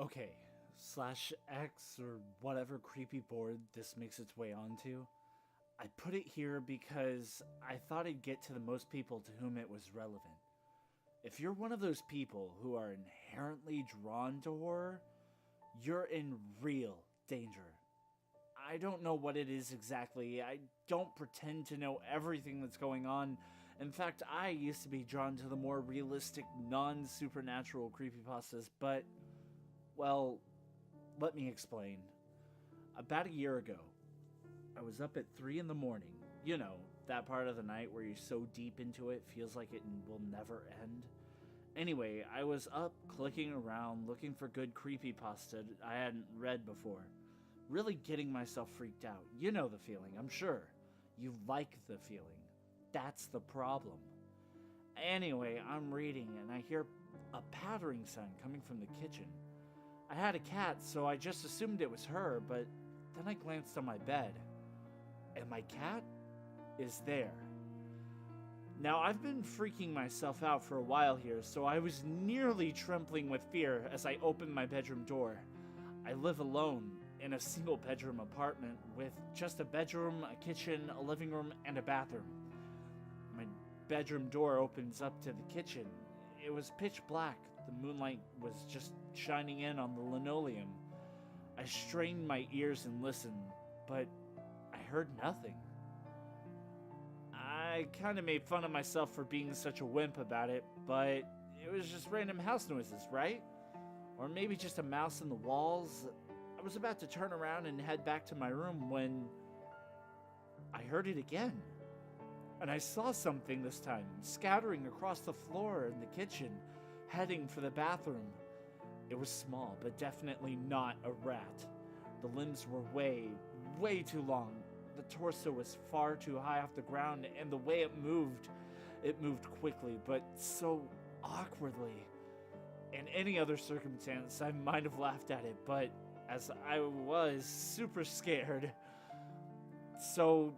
Okay, slash X or whatever creepy board this makes its way onto. I put it here because I thought it'd get to the most people to whom it was relevant. If you're one of those people who are inherently drawn to horror, you're in real danger. I don't know what it is exactly. I don't pretend to know everything that's going on. In fact, I used to be drawn to the more realistic, non supernatural creepypastas, but, well, let me explain. About a year ago, I was up at 3 in the morning. You know, that part of the night where you're so deep into it, feels like it will never end. Anyway, I was up clicking around looking for good creepypasta I hadn't read before. Really getting myself freaked out. You know the feeling, I'm sure. You like the feeling. That's the problem. Anyway, I'm reading and I hear a pattering sound coming from the kitchen. I had a cat, so I just assumed it was her, but then I glanced on my bed. And my cat is there. Now, I've been freaking myself out for a while here, so I was nearly trembling with fear as I opened my bedroom door. I live alone in a single bedroom apartment with just a bedroom, a kitchen, a living room, and a bathroom. My bedroom door opens up to the kitchen. It was pitch black. The moonlight was just shining in on the linoleum. I strained my ears and listened, but I heard nothing. I kind of made fun of myself for being such a wimp about it, but it was just random house noises, right? Or maybe just a mouse in the walls. I was about to turn around and head back to my room when I heard it again. And I saw something this time, scattering across the floor in the kitchen, heading for the bathroom. It was small, but definitely not a rat. The limbs were way too long. The torso was far too high off the ground, and the way it moved quickly, but so awkwardly. In any other circumstance, I might have laughed at it, but as I was super scared, so,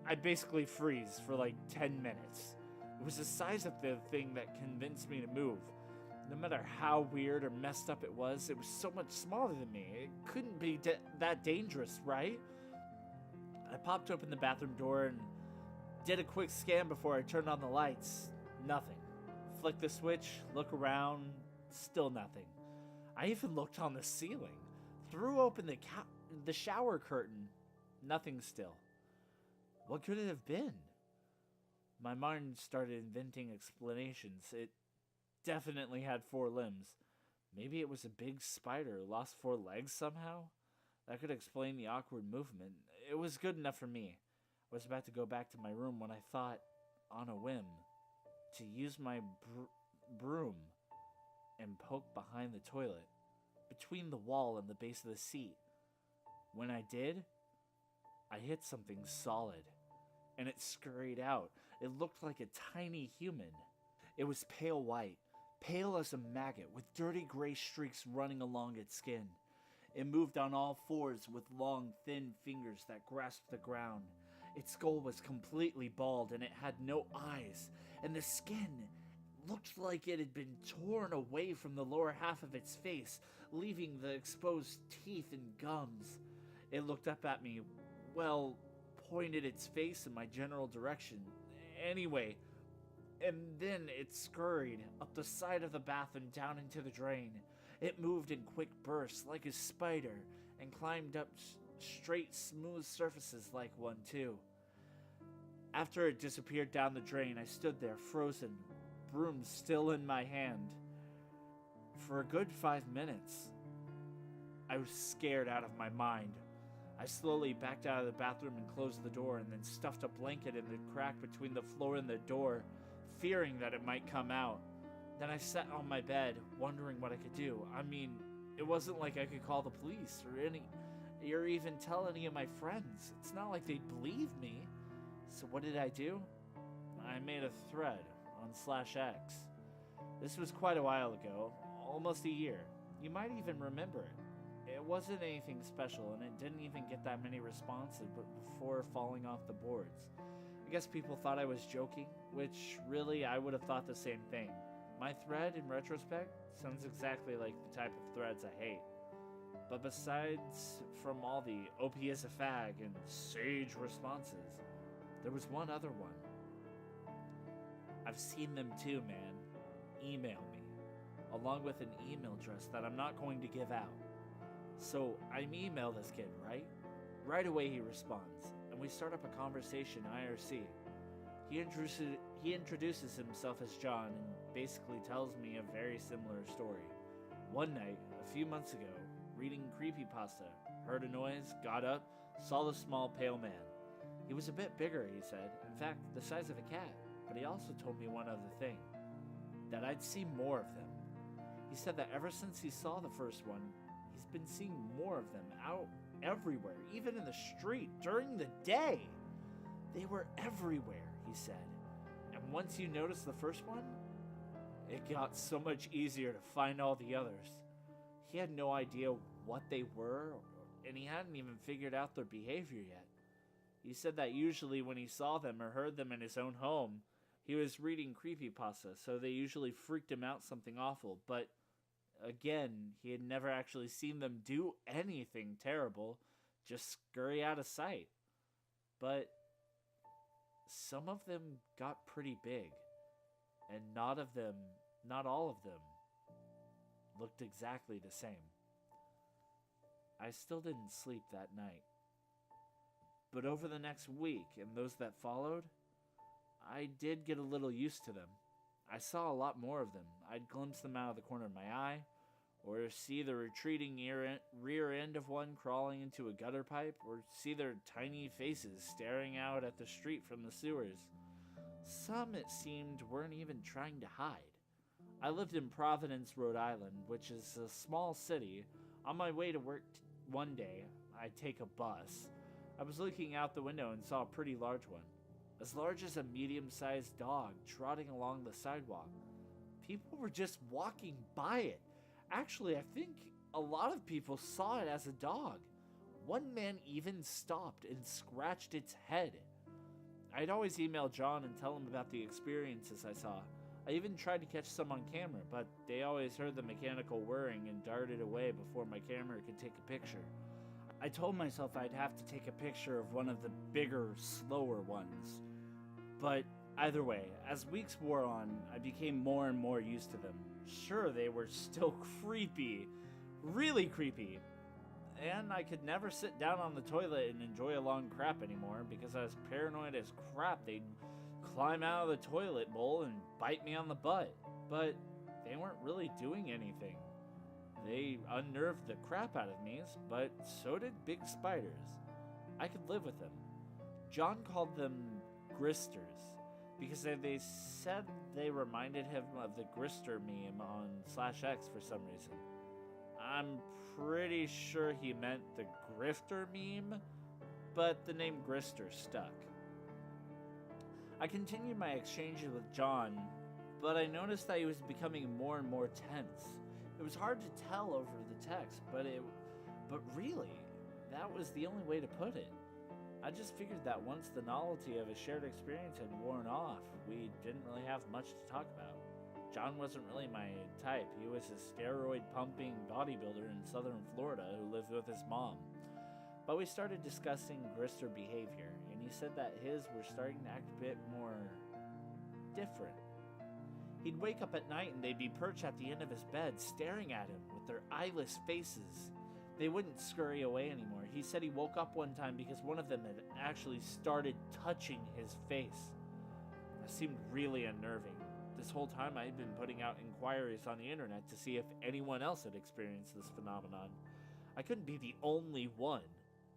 I basically freeze for like 10 minutes. It was the size of the thing that convinced me to move. No matter how weird or messed up it was so much smaller than me. It couldn't be that dangerous, right? I popped open the bathroom door and did a quick scan before I turned on the lights. Nothing. Flick the switch, look around, still nothing. I even looked on the ceiling, threw open the shower curtain, nothing still. What could it have been? My mind started inventing explanations. It definitely had 4 limbs. Maybe it was a big spider, lost 4 legs somehow? That could explain the awkward movement. It was good enough for me. I was about to go back to my room when I thought, on a whim, to use my broom and poke behind the toilet, between the wall and the base of the seat. When I did, I hit something solid, and it scurried out. It looked like a tiny human. It was pale white, pale as a maggot, with dirty gray streaks running along its skin. It moved on all 4s with long, thin fingers that grasped the ground. Its skull was completely bald, and it had no eyes, and the skin looked like it had been torn away from the lower half of its face, leaving the exposed teeth and gums. It looked up at me, pointed its face in my general direction. Anyway, and then it scurried up the side of the bath and down into the drain. It moved in quick bursts like a spider and climbed up straight, smooth surfaces like one, too. After it disappeared down the drain, I stood there, frozen, broom still in my hand. For a good 5 minutes, I was scared out of my mind. I slowly backed out of the bathroom and closed the door, and then stuffed a blanket in the crack between the floor and the door, fearing that it might come out. Then I sat on my bed, wondering what I could do. I mean, it wasn't like I could call the police or even tell any of my friends. It's not like they'd believe me. So what did I do? I made a thread on slash X. This was quite a while ago, almost a year. You might even remember it. It wasn't anything special, and it didn't even get that many responses before falling off the boards. I guess people thought I was joking, which really I would have thought the same thing. My thread, in retrospect, Sounds exactly like the type of threads I hate. But besides from all the OP is a fag and sage responses, there was one other one. I've seen them too, man. Email me, along with an email address that I'm not going to give out. So I email this kid, right? Right away he responds, and we start up a conversation IRC. He introduces himself as John and basically tells me a very similar story. One night, a few months ago, reading Creepypasta, heard a noise, got up, saw the small pale man. He was a bit bigger, he said, in fact, the size of a cat, but he also told me one other thing, that I'd see more of them. He said that ever since he saw the first one, he's been seeing more of them out everywhere, even in the street, during the day. They were everywhere, he said. And once you noticed the first one, it got so much easier to find all the others. He had no idea what they were, and he hadn't even figured out their behavior yet. He said that usually when he saw them or heard them in his own home, he was reading Creepypasta, so they usually freaked him out something awful, but again, he had never actually seen them do anything terrible, just scurry out of sight. But some of them got pretty big, and not all of them, looked exactly the same. I still didn't sleep that night. But over the next week and those that followed, I did get a little used to them. I saw a lot more of them. I'd glimpse them out of the corner of my eye, or see the retreating rear end of one crawling into a gutter pipe, or see their tiny faces staring out at the street from the sewers. Some, it seemed, weren't even trying to hide. I lived in Providence, Rhode Island, which is a small city. On my way to work one day, I take a bus. I was looking out the window and saw a pretty large one. As large as a medium-sized dog trotting along the sidewalk. People were just walking by it. Actually, I think a lot of people saw it as a dog. One man even stopped and scratched its head. I'd always email John and tell him about the experiences I saw. I even tried to catch some on camera, but they always heard the mechanical whirring and darted away before my camera could take a picture. I told myself I'd have to take a picture of one of the bigger, slower ones. But either way, as weeks wore on, I became more and more used to them. Sure, they were still creepy. Really creepy. And I could never sit down on the toilet and enjoy a long crap anymore because I was paranoid as crap they'd climb out of the toilet bowl and bite me on the butt. But they weren't really doing anything. They unnerved the crap out of me, but so did big spiders. I could live with them. John called them Gristers because they said they reminded him of the Grister meme on /X for some reason. I'm pretty sure he meant the Grifter meme, but the name Grister stuck. I continued my exchanges with John, but I noticed that he was becoming more and more tense. It was hard to tell over the text, but really, that was the only way to put it. I just figured that once the novelty of a shared experience had worn off, we didn't really have much to talk about. John wasn't really my type. He was a steroid-pumping bodybuilder in southern Florida who lived with his mom. But we started discussing Grister behavior, and he said that his were starting to act a bit more different. He'd wake up at night and they'd be perched at the end of his bed, staring at him with their eyeless faces. They wouldn't scurry away anymore. He said he woke up one time because one of them had actually started touching his face. It seemed really unnerving. This whole time I had been putting out inquiries on the internet to see if anyone else had experienced this phenomenon. I couldn't be the only one,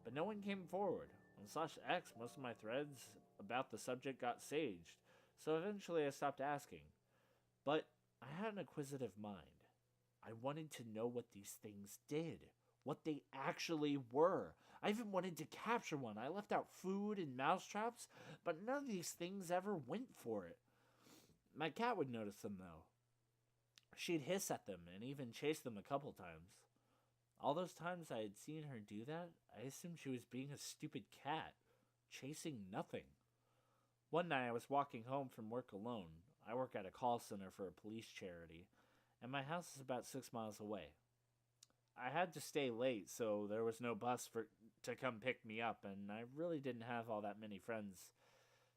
but no one came forward. On /X, most of my threads about the subject got saged, so eventually I stopped asking. But I had an inquisitive mind. I wanted to know what these things did, what they actually were. I even wanted to capture one. I left out food and mousetraps, but none of these things ever went for it. My cat would notice them, though. She'd hiss at them and even chase them a couple times. All those times I had seen her do that, I assumed she was being a stupid cat, chasing nothing. One night I was walking home from work alone. I work at a call center for a police charity, and my house is about 6 miles away. I had to stay late, so there was no bus to come pick me up, and I really didn't have all that many friends,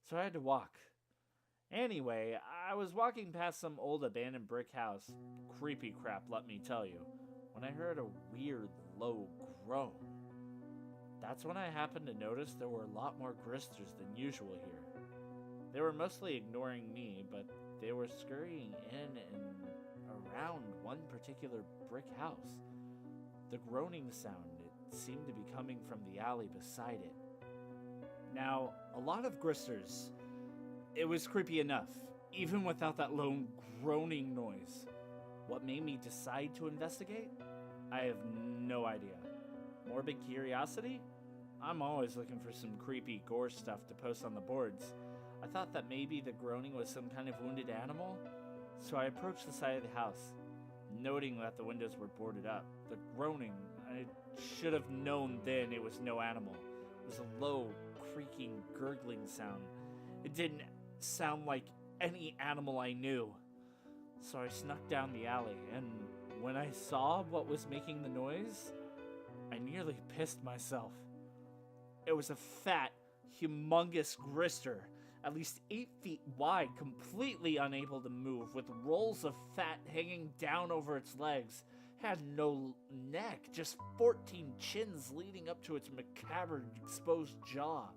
so I had to walk. Anyway, I was walking past some old abandoned brick house, creepy crap, let me tell you, when I heard a weird, low groan. That's when I happened to notice there were a lot more Gristers than usual here. They were mostly ignoring me, but they were scurrying in and around one particular brick house. The groaning sound, it seemed to be coming from the alley beside it. Now, a lot of Gristers, it was creepy enough, even without that lone groaning noise. What made me decide to investigate? I have no idea. Morbid curiosity? I'm always looking for some creepy gore stuff to post on the boards. I thought that maybe the groaning was some kind of wounded animal, so I approached the side of the house, noting that the windows were boarded up. The groaning, I should have known then it was no animal. It was a low, creaking, gurgling sound. It didn't sound like any animal I knew. So I snuck down the alley, and when I saw what was making the noise, I nearly pissed myself. It was a fat, humongous Grister, at least 8 feet wide, completely unable to move, with rolls of fat hanging down over its legs. Had no neck, just 14 chins leading up to its macabre, exposed jaw.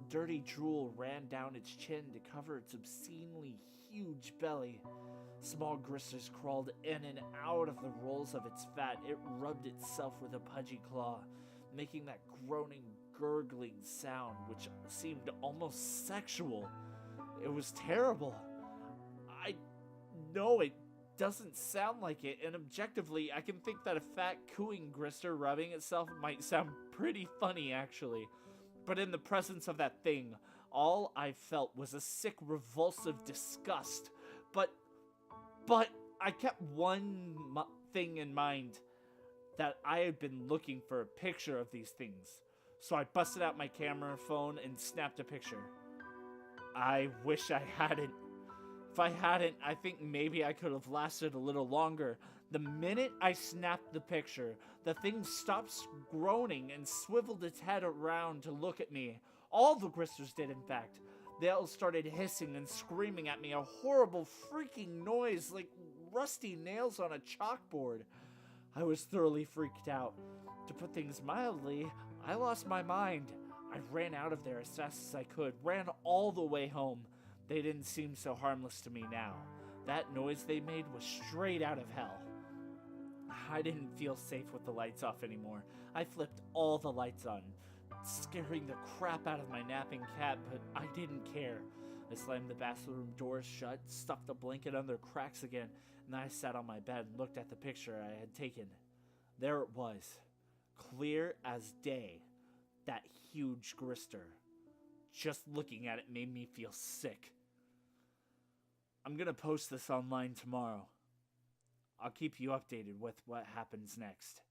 Dirty drool ran down its chin to cover its obscenely huge belly. Small Gristers crawled in and out of the rolls of its fat. It rubbed itself with a pudgy claw, making that groaning, gurgling sound, which seemed almost sexual. It was terrible. I know it doesn't sound like it, and objectively, I can think that a fat, cooing Grister rubbing itself might sound pretty funny, actually. But in the presence of that thing, all I felt was a sick, revulsive disgust. But I kept one thing in mind, that I had been looking for a picture of these things. So I busted out my camera phone and snapped a picture. I wish I hadn't. If I hadn't, I think maybe I could have lasted a little longer. The minute I snapped the picture, the thing stopped groaning and swiveled its head around to look at me. All the Gristers did, in fact. They all started hissing and screaming at me, a horrible freaking noise like rusty nails on a chalkboard. I was thoroughly freaked out. To put things mildly, I lost my mind. I ran out of there as fast as I could, ran all the way home. They didn't seem so harmless to me now. That noise they made was straight out of hell. I didn't feel safe with the lights off anymore. I flipped all the lights on, scaring the crap out of my napping cat, but I didn't care. I slammed the bathroom doors shut, stuffed the blanket under cracks again, and I sat on my bed and looked at the picture I had taken. There it was, clear as day, that huge Grister. Just looking at it made me feel sick. I'm gonna post this online tomorrow. I'll keep you updated with what happens next.